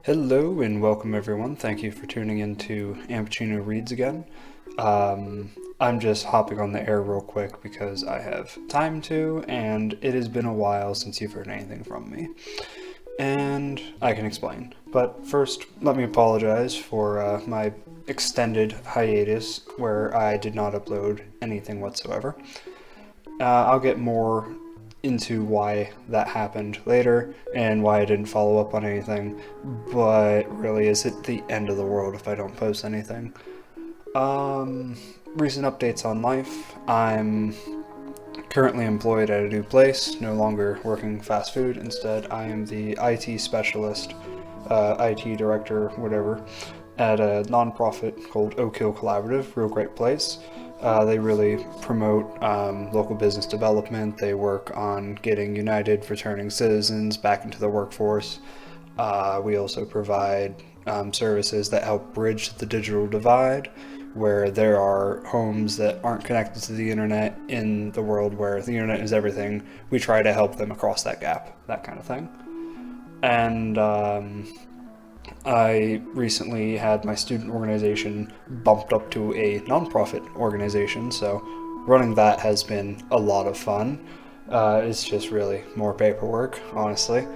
Hello and welcome everyone. Thank you for tuning in to Bunnicino Reads again. I'm just hopping on the air real quick because I have time to, and it has been a while since you've heard anything from me. And I can explain. But first, let me apologize for my extended hiatus where I did not upload anything whatsoever. I'll get more into why that happened later and why I didn't follow up on anything, but really, is it the end of the world if I don't post anything? Recent updates on life. I'm currently employed at a new place, no longer working fast food. Instead, I am the IT specialist, IT director, whatever, at a nonprofit called Oak Hill Collaborative. Real great place. They really promote local business development. They work on getting United returning citizens back into the workforce. We also provide services that help bridge the digital divide, where there are homes that aren't connected to the internet in the world where the internet is everything. We try to help them across that gap, that kind of thing. And I recently had my student organization bumped up to a nonprofit organization, so running that has been a lot of fun. It's just really more paperwork, honestly.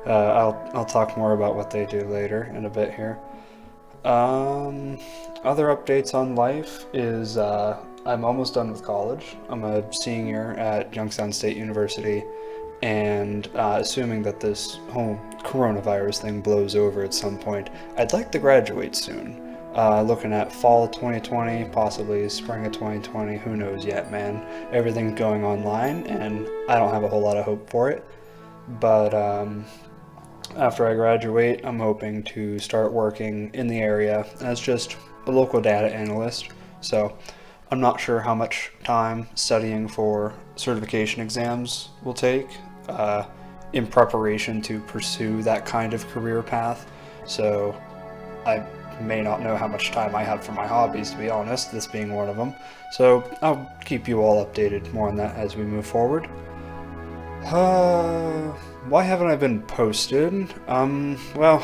I'll talk more about what they do later in a bit here. Other updates on life is I'm almost done with college. I'm a senior at Youngstown State University, and assuming that this whole coronavirus thing blows over at some point, I'd like to graduate soon. Looking at fall 2020, possibly spring of 2020, who knows yet, man. Everything's going online, and I don't have a whole lot of hope for it. But after I graduate, I'm hoping to start working in the area as just a local data analyst. So I'm not sure how much time studying for certification exams will take in preparation to pursue that kind of career path. So I may not know how much time I have for my hobbies, to be honest, this being one of them. So I'll keep you all updated more on that as we move forward. Why haven't I been posted? Well,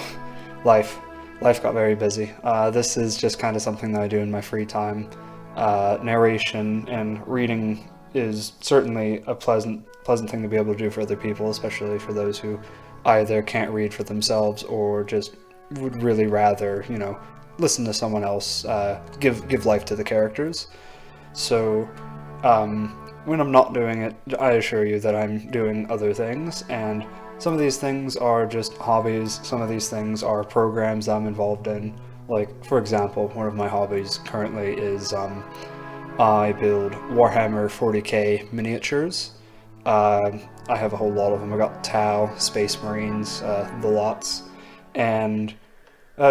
life. Life got very busy. This is just kind of something that I do in my free time. Narration and reading is certainly a pleasant thing to be able to do for other people, especially for those who either can't read for themselves or just would really rather, listen to someone else give life to the characters. So when I'm not doing it, I assure you that I'm doing other things, and some of these things are just hobbies, some of these things are programs I'm involved in. Like, for example, one of my hobbies currently is I build Warhammer 40k miniatures. I have a whole lot of them. I got Tau, Space Marines, the lots, and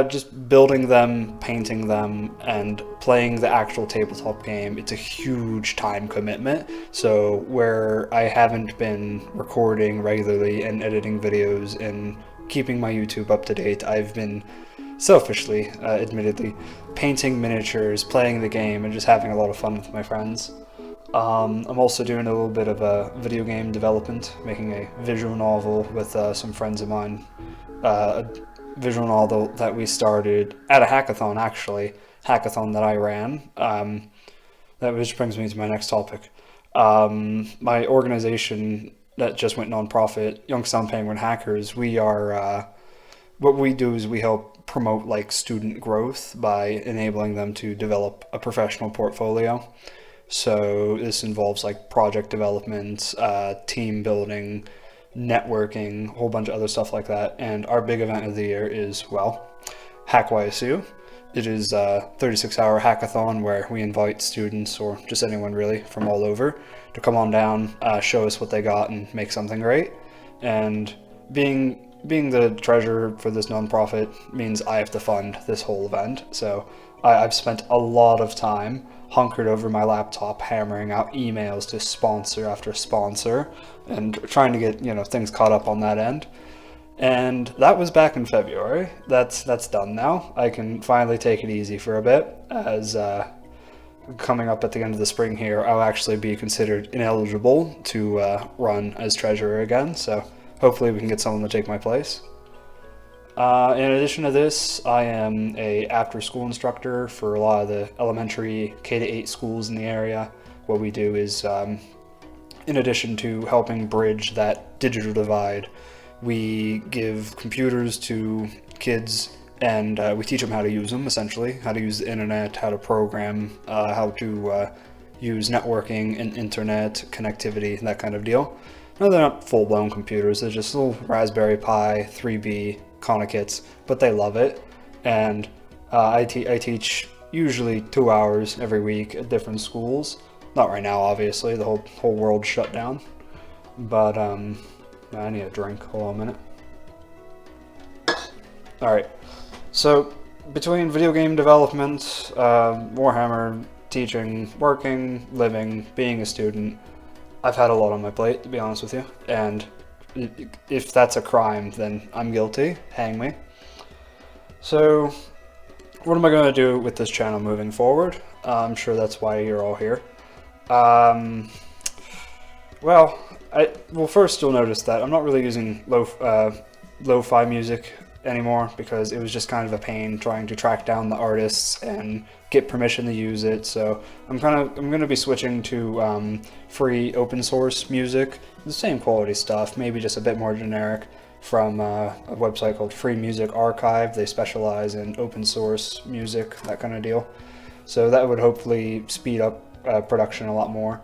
just building them, painting them, and playing the actual tabletop game. It's a huge time commitment. So where I haven't been recording regularly and editing videos and keeping my YouTube up to date, I've been selfishly, admittedly, painting miniatures, playing the game, and just having a lot of fun with my friends. I'm also doing a little bit of a video game development, making a visual novel with some friends of mine. A visual novel that we started at a hackathon, actually. Hackathon that I ran. Which brings me to my next topic. My organization that just went nonprofit, Youngstown Penguin Hackers, we are... what we do is we help promote student growth by enabling them to develop a professional portfolio. So this involves project development, team building, networking, a whole bunch of other stuff like that. And our big event of the year is, well, Hack YSU. It is a 36-hour hackathon where we invite students, or just anyone really, from all over to come on down, show us what they got and make something great. And being the treasurer for this nonprofit means I have to fund this whole event. So I've spent a lot of time hunkered over my laptop hammering out emails to sponsor after sponsor and trying to get things caught up on that end. And that was back in February. That's done now. I can finally take it easy for a bit, as coming up at the end of the spring here, I'll actually be considered ineligible to run as treasurer again. So hopefully we can get someone to take my place. In addition to this, I am a after-school instructor for a lot of the elementary K-8 schools in the area. What we do is, in addition to helping bridge that digital divide, we give computers to kids and we teach them how to use them, essentially, how to use the internet, how to program, how to use networking and internet connectivity, that kind of deal. No, they're not full-blown computers, they're just little Raspberry Pi 3B kind of kits, but they love it. And I teach usually 2 hours every week at different schools. Not right now, obviously, the whole world shut down. But I need a drink. Hold on a minute. Alright, so between video game development, Warhammer, teaching, working, living, being a student, I've had a lot on my plate, to be honest with you. And if that's a crime, then I'm guilty. Hang me. So, what am I going to do with this channel moving forward? I'm sure that's why you're all here. Well, first you'll notice that I'm not really using lo-fi music anymore because it was just kind of a pain trying to track down the artists and get permission to use it. So I'm going to be switching to free open source music, the same quality stuff, maybe just a bit more generic, from a website called Free Music Archive. They specialize in open source music, that kind of deal. So that would hopefully speed up production a lot more.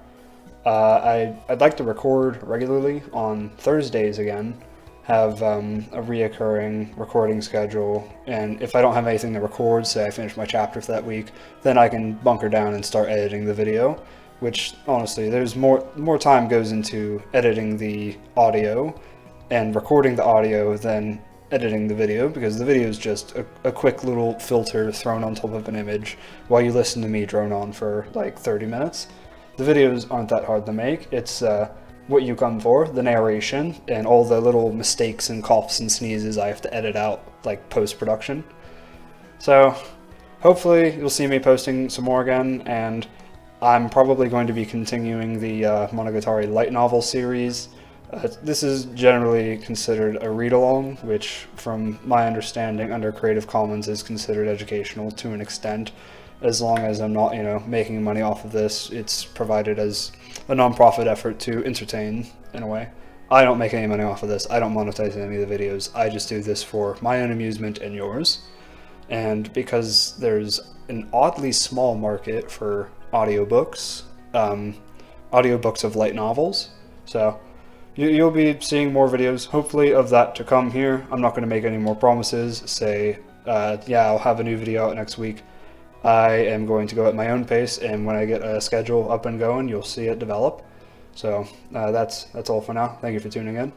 I'd like to record regularly on Thursdays again, have a reoccurring recording schedule, and if I don't have anything to record, say I finish my chapter for that week, then I can bunker down and start editing the video, which honestly, there's more time goes into editing the audio and recording the audio than editing the video, because the video is just a quick little filter thrown on top of an image while you listen to me drone on for like 30 minutes. The videos aren't that hard to make. It's what you come for, the narration, and all the little mistakes and coughs and sneezes I have to edit out, like post-production. So, hopefully you'll see me posting some more again, and I'm probably going to be continuing the Monogatari light novel series. This is generally considered a read-along, which, from my understanding, under Creative Commons is considered educational to an extent. As long as I'm not, making money off of this, it's provided as a non-profit effort to entertain, in a way. I don't make any money off of this. I don't monetize any of the videos. I just do this for my own amusement and yours. And because there's an oddly small market for audiobooks, audiobooks of light novels, so you'll be seeing more videos, hopefully, of that to come here. I'm not going to make any more promises, say, yeah, I'll have a new video out next week. I am going to go at my own pace, and when I get a schedule up and going, you'll see it develop. So that's all for now. Thank you for tuning in.